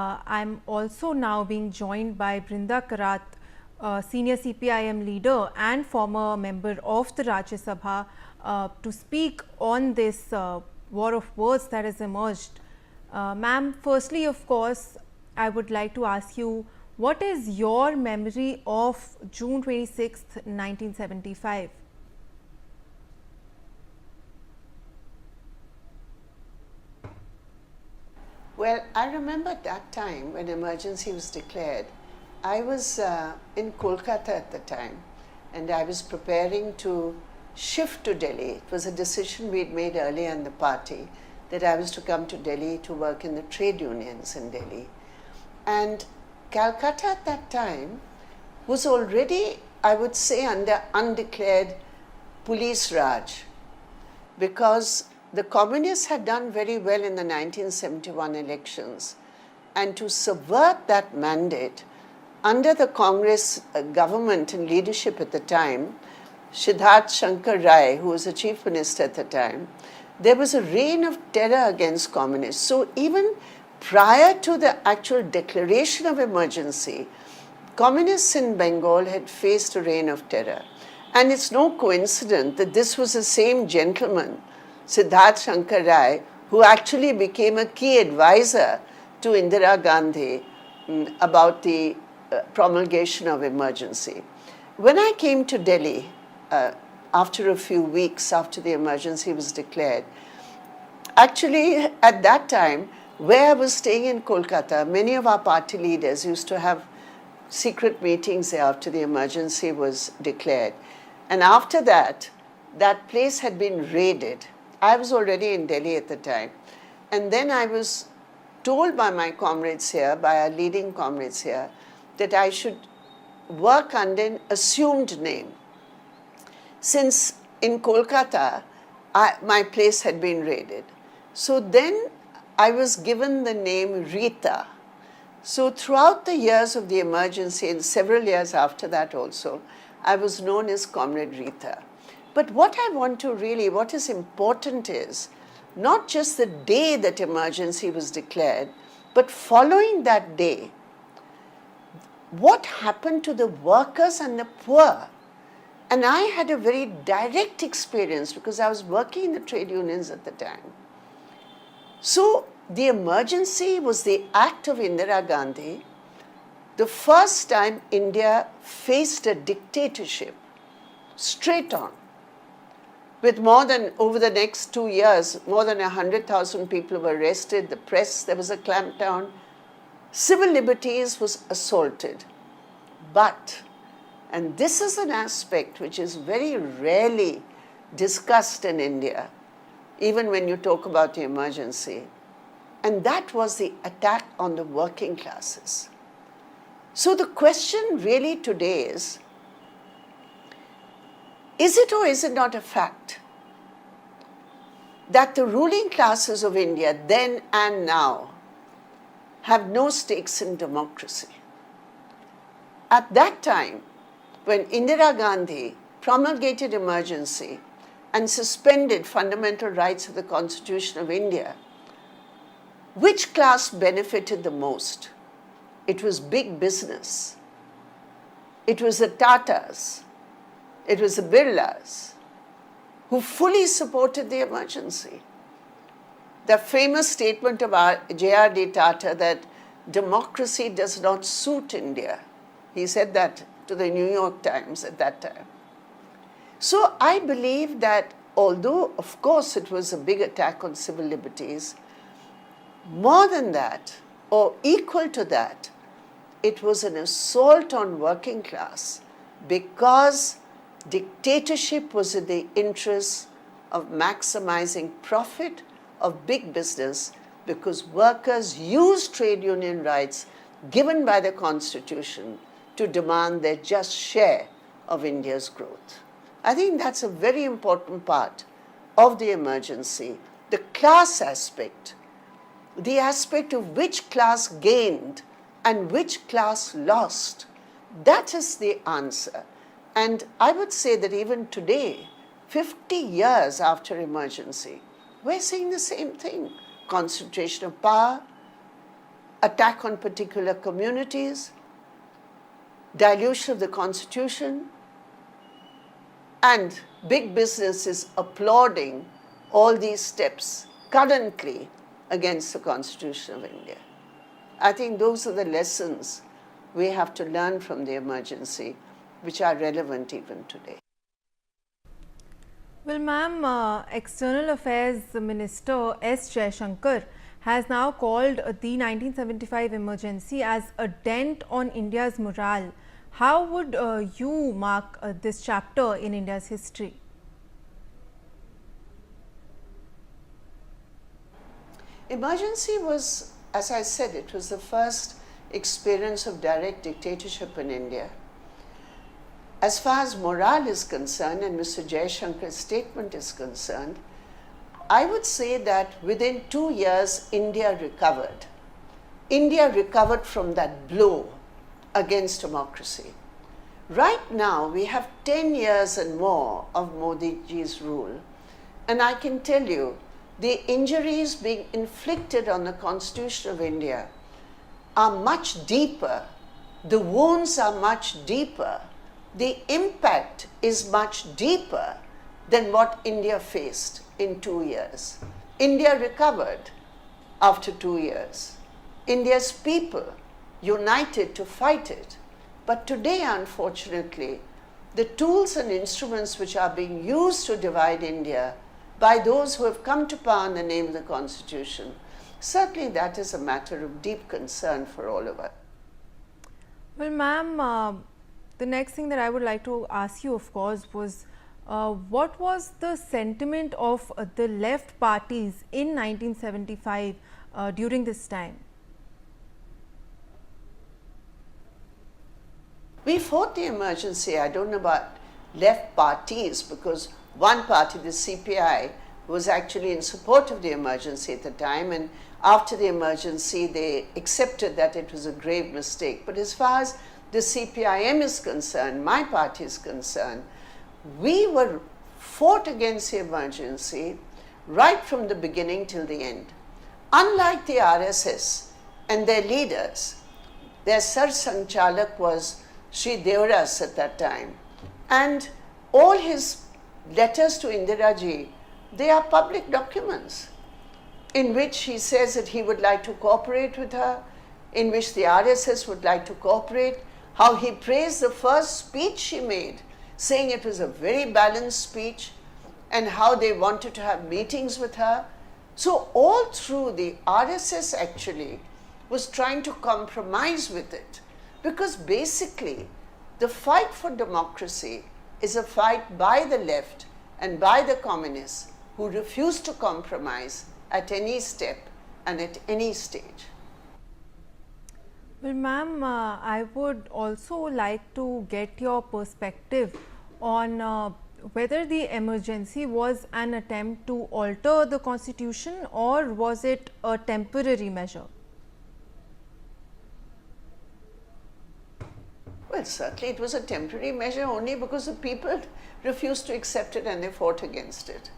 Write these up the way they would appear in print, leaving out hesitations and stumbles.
I'm also now being joined by Brinda Karat, senior CPIM leader and former member of the Rajya Sabha, to speak on this war of words that has emerged. Ma'am, firstly, of course, I would like to ask you, what is your memory of June 26th, 1975? Well, I remember that time when emergency was declared. I was in Kolkata at the time, and I was preparing to shift to Delhi. It was a decision we'd made earlier in the party that I was to come to Delhi to work in the trade unions in Delhi. And Calcutta at that time was already, I would say, under undeclared police Raj, because the communists had done very well in the 1971 elections, and to subvert that mandate under the Congress government and leadership at the time, Siddharth Shankar Rai, who was the chief minister at the time, there was a reign of terror against communists. So even prior to the actual declaration of emergency, communists in Bengal had faced a reign of terror. And it's no coincidence that this was the same gentleman, Siddharth Shankar Rai, who actually became a key advisor to Indira Gandhi about the promulgation of emergency. When I came to Delhi, after a few weeks after the emergency was declared, actually at that time, where I was staying in Kolkata, many of our party leaders used to have secret meetings there after the emergency was declared. And after that, that place had been raided. I was already in Delhi at the time. And then I was told by my comrades here, by our leading comrades here, that I should work under an assumed name. Since in Kolkata, my place had been raided. So then I was given the name Rita. So throughout the years of the emergency and several years after that also, I was known as Comrade Rita. But what I want to really, what is important is not just the day that emergency was declared, but following that day, what happened to the workers and the poor? And I had a very direct experience because I was working in the trade unions at the time. So the emergency was the act of Indira Gandhi, the first time India faced a dictatorship straight on. With more than, over the next 2 years, more than 100,000 people were arrested, the press, there was a clampdown, civil liberties was assaulted. But, and this is an aspect which is very rarely discussed in India, even when you talk about the emergency, and that was the attack on the working classes. So the question really today is it or is it not a fact that the ruling classes of India then and now have no stakes in democracy? At that time, when Indira Gandhi promulgated emergency and suspended fundamental rights of the Constitution of India, which class benefited the most? It was big business. It was the Tatas. It was the Birlas who fully supported the emergency. The famous statement of J.R.D. Tata that democracy does not suit India. He said that to the New York Times at that time. So I believe that although, of course, it was a big attack on civil liberties, more than that, or equal to that, it was an assault on working class because dictatorship was in the interest of maximizing profit of big business, because workers used trade union rights given by the Constitution to demand their just share of India's growth. I think that's a very important part of the emergency, the class aspect, the aspect of which class gained and which class lost. That is the answer. And I would say that even today, 50 years after emergency, we're seeing the same thing. Concentration of power, attack on particular communities, dilution of the constitution, and big business is applauding all these steps currently against the Constitution of India. I think those are the lessons we have to learn from the emergency, which are relevant even today. Well, ma'am, External Affairs Minister S. Jaishankar has now called the 1975 emergency as a dent on India's morale. How would you mark this chapter in India's history? Emergency was, as I said, it was the first experience of direct dictatorship in India. As far as morale is concerned and Mr. Jaishankar's statement is concerned, I would say that within 2 years, India recovered. India recovered from that blow against democracy. Right now, we have 10 years and more of Modi ji's rule, and I can tell you, the injuries being inflicted on the Constitution of India are much deeper, the wounds are much deeper, the impact is much deeper than what India faced in 2 years. India recovered after 2 years. India's people united to fight it. But today, unfortunately, the tools and instruments which are being used to divide India by those who have come to power in the name of the Constitution, certainly that is a matter of deep concern for all of us. Well, ma'am, the next thing that I would like to ask you, of course, was what was the sentiment of the left parties in 1975 during this time? We fought the emergency. I don't know about left parties, because one party, the CPI, was actually in support of the emergency at the time, and after the emergency they accepted that it was a grave mistake. But as far as the CPIM is concerned, my party is concerned, we were fought against the emergency right from the beginning till the end. Unlike the RSS and their leaders, their Sar Sanchalak was Sri Devras at that time, and all his letters to Indira ji, they are public documents in which he says that he would like to cooperate with her, in which the RSS would like to cooperate, how he praised the first speech she made, saying it was a very balanced speech, and how they wanted to have meetings with her. So all through, the RSS actually was trying to compromise with it, because basically the fight for democracy is a fight by the left and by the communists who refuse to compromise at any step and at any stage. Well, ma'am, I would also like to get your perspective on whether the emergency was an attempt to alter the constitution, or was it a temporary measure? Well, certainly it was a temporary measure only because the people refused to accept it and they fought against it.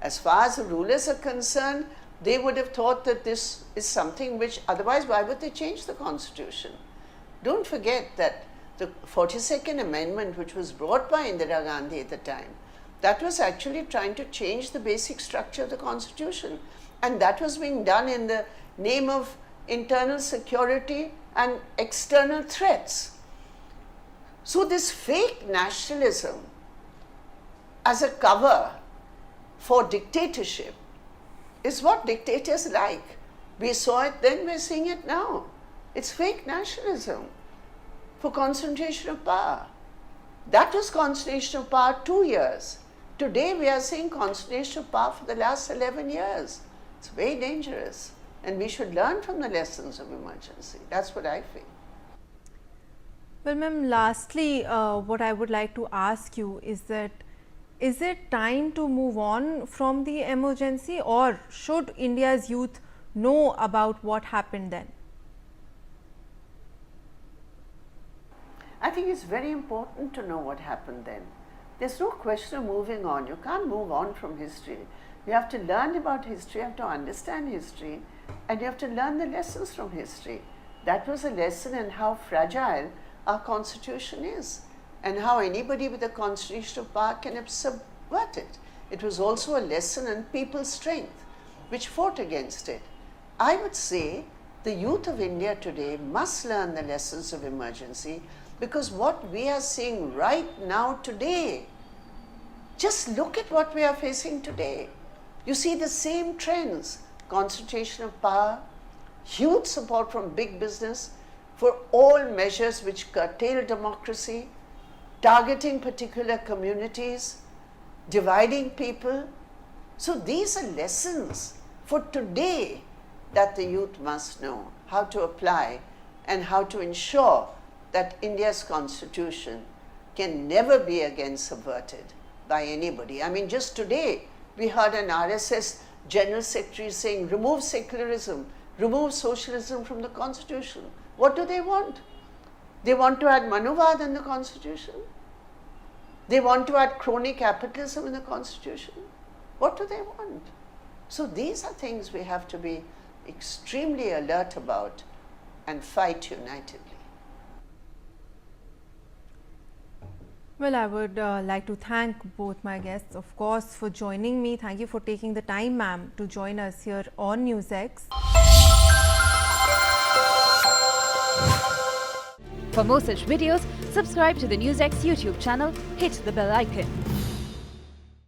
As far as the rulers are concerned, they would have thought that this is something which, otherwise why would they change the constitution? Don't forget that the 42nd Amendment, which was brought by Indira Gandhi at the time, that was actually trying to change the basic structure of the constitution, and that was being done in the name of internal security and external threats. So this fake nationalism as a cover for dictatorship is what dictators like. We saw it then, we're seeing it now. It's fake nationalism for concentration of power. That was concentration of power 2 years. Today we are seeing concentration of power for the last 11 years. It's very dangerous, and we should learn from the lessons of emergency. That's what I feel. Well, ma'am, lastly, what I would like to ask you is that, is it time to move on from the emergency, or should India's youth know about what happened then? I think it's very important to know what happened then. There's no question of moving on. You can't move on from history. You have to learn about history, you have to understand history, And you have to learn the lessons from history. That was a lesson in how fragile our constitution is and how anybody with a constitutional power can subvert it. It was also a lesson in people's strength, which fought against it. I would say the youth of India today must learn the lessons of emergency, because what we are seeing right now today, just look at what we are facing today. You see the same trends: concentration of power, huge support from big business for all measures which curtail democracy, targeting particular communities, dividing people. So these are lessons for today that the youth must know how to apply and how to ensure that India's constitution can never be again subverted by anybody. I mean, just today we heard an RSS General Secretary saying, remove secularism, remove socialism from the constitution. What do they want? They want to add Manavad in the constitution? They want to add crony capitalism in the constitution? What do they want? So these are things we have to be extremely alert about and fight unitedly. Well, I would like to thank both my guests, of course, for joining me. Thank you for taking the time, ma'am, to join us here on NewsX. For more such videos, subscribe to the NewsX YouTube channel, hit the bell icon.